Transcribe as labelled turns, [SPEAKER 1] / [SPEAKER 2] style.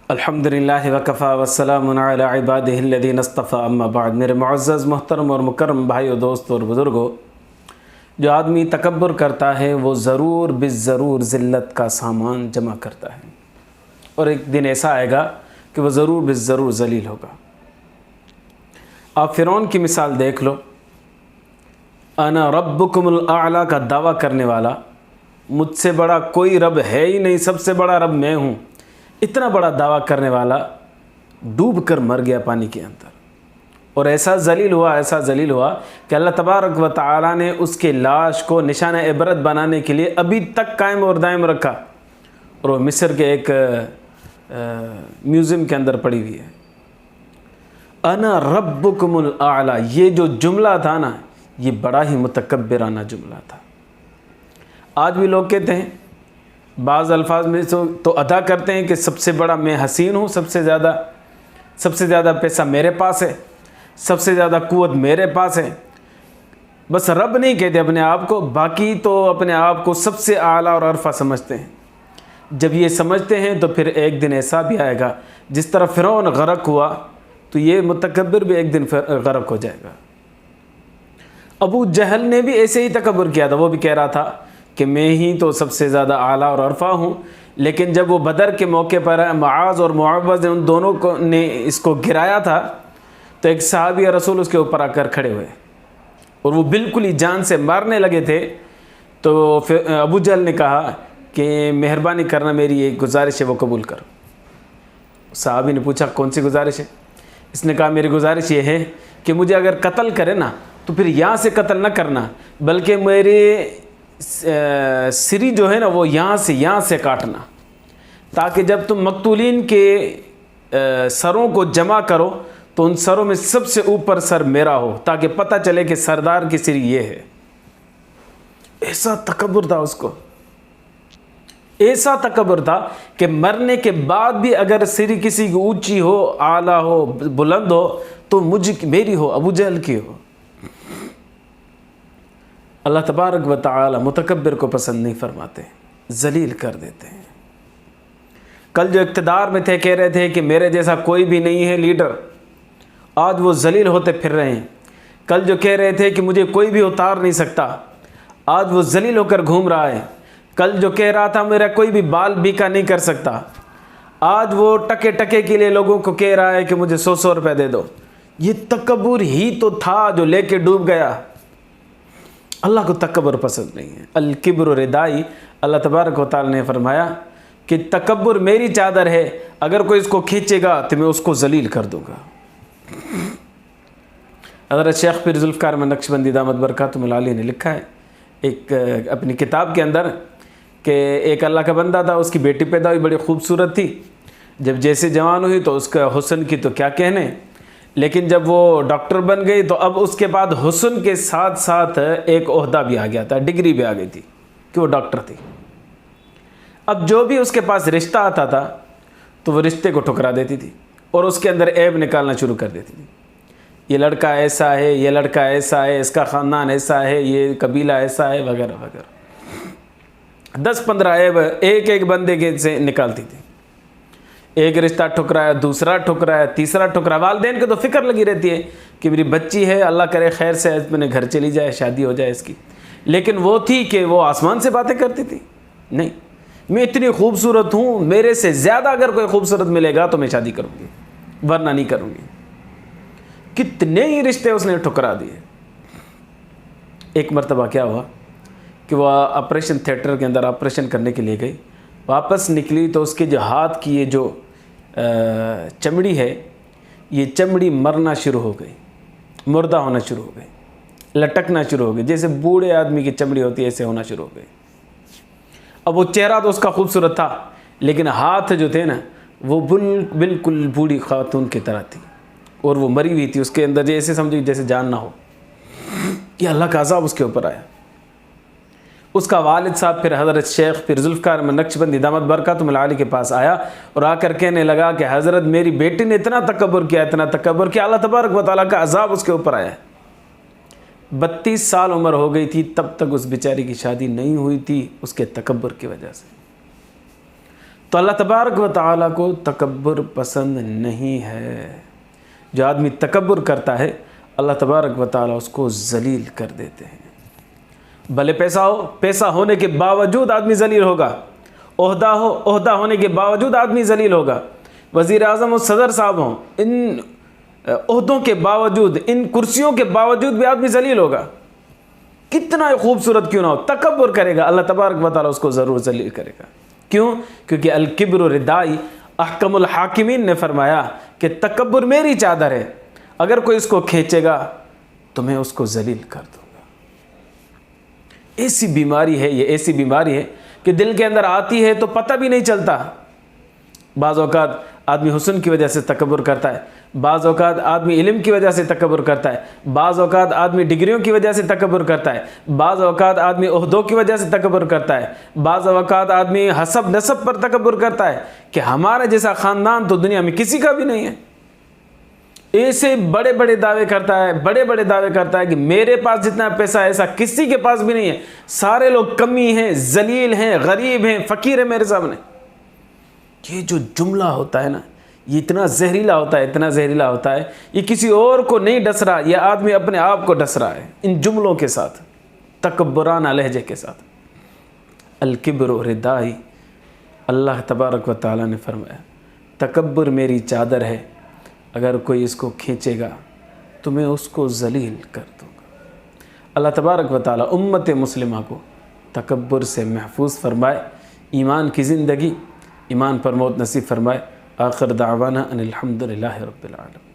[SPEAKER 1] الحمدللہ وکفا والسلام علی عبادہ الذین اصطفیٰ اما بعد۔ میرے معزز محترم اور مکرم بھائیو، دوست اور بزرگوں، جو آدمی تکبر کرتا ہے وہ ضرور بالضرور ذلت کا سامان جمع کرتا ہے، اور ایک دن ایسا آئے گا کہ وہ ضرور بالضرور ذلیل ہوگا۔ آپ فرعون کی مثال دیکھ لو، انا ربکم الاعلی کا دعویٰ کرنے والا، مجھ سے بڑا کوئی رب ہے ہی نہیں، سب سے بڑا رب میں ہوں، اتنا بڑا دعویٰ کرنے والا ڈوب کر مر گیا پانی کے اندر، اور ایسا ذلیل ہوا کہ اللہ تبارک و تعالی نے اس کے لاش کو نشانہ عبرت بنانے کے لیے ابھی تک قائم اور دائم رکھا، اور وہ مصر کے ایک میوزیم کے اندر پڑی ہوئی ہے۔ انا ربکم الاعلی، یہ جو جملہ تھا نا، یہ بڑا ہی متکبرانہ جملہ تھا۔ آج بھی لوگ کہتے ہیں، بعض الفاظ میں تو ادا کرتے ہیں کہ سب سے بڑا میں حسین ہوں، سب سے زیادہ پیسہ میرے پاس ہے، سب سے زیادہ قوت میرے پاس ہے۔ بس رب نہیں کہتے اپنے آپ کو، باقی تو اپنے آپ کو سب سے اعلیٰ اور عرفہ سمجھتے ہیں۔ جب یہ سمجھتے ہیں تو پھر ایک دن ایسا بھی آئے گا، جس طرح فرعون غرق ہوا تو یہ متکبر بھی ایک دن غرق ہو جائے گا۔ ابو جہل نے بھی ایسے ہی تکبر کیا تھا، وہ بھی کہہ رہا تھا کہ میں ہی تو سب سے زیادہ اعلیٰ اور عرفہ ہوں، لیکن جب وہ بدر کے موقع پر معاذ اور معوذ ان دونوں نے اس کو گرایا تھا تو ایک صحابی رسول اس کے اوپر آ کر کھڑے ہوئے، اور وہ بالکل ہی جان سے مارنے لگے تھے، تو ابو جہل نے کہا کہ مہربانی کرنا، میری ایک گزارش ہے وہ قبول کرو۔ صحابی نے پوچھا کون سی گزارش ہے؟ اس نے کہا میری گزارش یہ ہے کہ مجھے اگر قتل کرے نا تو پھر یہاں سے قتل نہ کرنا، بلکہ میرے سری جو ہے نا وہ یہاں سے کاٹنا، تاکہ جب تم مقتولین کے سروں کو جمع کرو تو ان سروں میں سب سے اوپر سر میرا ہو، تاکہ پتہ چلے کہ سردار کی سری یہ ہے۔ ایسا تکبر تھا اس کو، ایسا تکبر تھا کہ مرنے کے بعد بھی اگر سری کسی کی اونچی ہو، اعلیٰ ہو، بلند ہو تو میری ہو، ابو جہل کی ہو۔ اللہ تبارک و تعالی متکبر کو پسند نہیں فرماتے، ذلیل کر دیتے ہیں۔ کل جو اقتدار میں تھے کہہ رہے تھے کہ میرے جیسا کوئی بھی نہیں ہے لیڈر، آج وہ ذلیل ہوتے پھر رہے ہیں۔ کل جو کہہ رہے تھے کہ مجھے کوئی بھی اتار نہیں سکتا، آج وہ ذلیل ہو کر گھوم رہا ہے۔ کل جو کہہ رہا تھا میرا کوئی بھی بال بیکا نہیں کر سکتا، آج وہ ٹکے ٹکے کے لیے لوگوں کو کہہ رہا ہے کہ مجھے 100 روپے دے دو۔ یہ تکبر ہی تو تھا جو لے کے ڈوب گیا۔ اللہ کو تکبر پسند نہیں ہے۔ الکبر ردائی، اللہ تبارک و تعالی نے فرمایا کہ تکبر میری چادر ہے، اگر کوئی اس کو کھینچے گا تو میں اس کو ذلیل کر دوں گا۔ حضرت شیخ پیر ذوالفقار احمد نقشبندی دامت برکاتہ العالیہ نے لکھا ہے ایک اپنی کتاب کے اندر کہ ایک اللہ کا بندہ تھا، اس کی بیٹی پیدا ہوئی، بڑی خوبصورت تھی، جب جیسے جوان ہوئی تو اس کا حسن کی تو کیا کہنے، لیکن جب وہ ڈاکٹر بن گئی تو اب اس کے بعد حسن کے ساتھ ساتھ ایک عہدہ بھی آ گیا تھا، ڈگری بھی آ گئی تھی کہ وہ ڈاکٹر تھی۔ اب جو بھی اس کے پاس رشتہ آتا تھا تو وہ رشتے کو ٹھکرا دیتی تھی اور اس کے اندر عیب نکالنا شروع کر دیتی تھی۔ یہ لڑکا ایسا ہے، یہ لڑکا ایسا ہے، اس کا خاندان ایسا ہے، یہ قبیلہ ایسا ہے، وغیرہ وغیرہ۔ 10-15 عیب ایک بندے کے سے نکالتی تھی۔ ایک رشتہ ٹھکرایا، دوسرا ٹھکرایا، تیسرا ٹھکرایا۔ والدین کو تو فکر لگی رہتی ہے کہ میری بچی ہے، اللہ کرے خیر سے اپنے گھر چلی جائے، شادی ہو جائے اس کی، لیکن وہ تھی کہ وہ آسمان سے باتیں کرتی تھی، نہیں میں اتنی خوبصورت ہوں، میرے سے زیادہ اگر کوئی خوبصورت ملے گا تو میں شادی کروں گی، ورنہ نہیں کروں گی۔ کتنے ہی رشتے اس نے ٹھکرا دیے۔ ایک مرتبہ کیا ہوا کہ وہ آپریشن تھیٹر کے اندر آپریشن کرنے کے لیے گئی، واپس نکلی تو اس کے جو ہاتھ کی یہ جو چمڑی ہے، یہ چمڑی مرنا شروع ہو گئی، مردہ ہونا شروع ہو گئی، لٹکنا شروع ہو گئی، جیسے بوڑھے آدمی کی چمڑی ہوتی ہے ایسے ہونا شروع ہو گئی۔ اب وہ چہرہ تو اس کا خوبصورت تھا، لیکن ہاتھ جو تھے نا وہ بالکل بوڑھی خاتون کی طرح تھی، اور وہ مری ہوئی تھی، اس کے اندر جیسے سمجھو جیسے جان نہ ہو۔ یہ اللہ کا عذاب اس کے اوپر آیا۔ اس کا والد صاحب پھر حضرت شیخ پیر ذوالفقار احمد نقشبندی دامت برکاتہ العالیہ کے پاس آیا اور آ کر کہنے لگا کہ حضرت میری بیٹی نے اتنا تکبر کیا، اللہ تبارک و تعالیٰ کا عذاب اس کے اوپر آیا ہے۔ 32 سال عمر ہو گئی تھی، تب تک اس بیچاری کی شادی نہیں ہوئی تھی، اس کے تکبر کی وجہ سے۔ تو اللہ تبارک و تعالیٰ کو تکبر پسند نہیں ہے۔ جو آدمی تکبر کرتا ہے اللہ تبارک و تعالیٰ اس کو ذلیل کر دیتے ہیں۔ بھلے پیسہ ہونے کے باوجود آدمی ذلیل ہوگا، عہدہ ہونے کے باوجود آدمی ذلیل ہوگا، وزیر اعظم اور صدر صاحب ہوں، ان عہدوں کے باوجود، ان کرسیوں کے باوجود بھی آدمی ذلیل ہوگا، کتنا خوبصورت کیوں نہ ہو، تکبر کرے گا، اللہ تبارک و تعالیٰ اس کو ضرور ذلیل کرے گا۔ کیوں؟ کیونکہ الکبر ردائی، احکم الحاکمین نے فرمایا کہ تکبر میری چادر ہے، اگر کوئی اس کو کھینچے گا تو میں اس کو ذلیل کر دوں گا۔ ایسی بیماری ہے، یہ ایسی بیماری ہے کہ دل کے اندر آتی ہے تو پتہ بھی نہیں چلتا۔ بعض اوقات آدمی حسن کی وجہ سے تکبر کرتا ہے، بعض اوقات آدمی علم کی وجہ سے تکبر کرتا ہے، بعض اوقات آدمی ڈگریوں کی وجہ سے تکبر کرتا ہے، بعض اوقات آدمی عہدوں کی وجہ سے تکبر کرتا ہے، بعض اوقات آدمی حسب نسب پر تکبر کرتا ہے کہ ہمارے جیسا خاندان تو دنیا میں کسی کا بھی نہیں ہے۔ ایسے بڑے بڑے دعوے کرتا ہے کہ میرے پاس جتنا پیسہ ہے ایسا کسی کے پاس بھی نہیں ہے، سارے لوگ کمی ہیں، ذلیل ہیں، غریب ہیں، فقیر ہیں میرے سامنے۔ یہ جو جملہ ہوتا ہے نا، یہ اتنا زہریلا ہوتا ہے، یہ کسی اور کو نہیں ڈس رہا، یہ آدمی اپنے آپ کو ڈس رہا ہے ان جملوں کے ساتھ، تکبرانہ لہجے کے ساتھ۔ الکبر ردائی، اللہ تبارک و تعالیٰ نے فرمایا تکبر میری چادر ہے، اگر کوئی اس کو کھینچے گا تو میں اس کو ذلیل کر دوں گا۔ اللہ تبارک و تعالیٰ امت مسلمہ کو تکبر سے محفوظ فرمائے، ایمان کی زندگی، ایمان پر موت نصیب فرمائے۔ آخر دعوانا ان الحمدللہ رب العالمین۔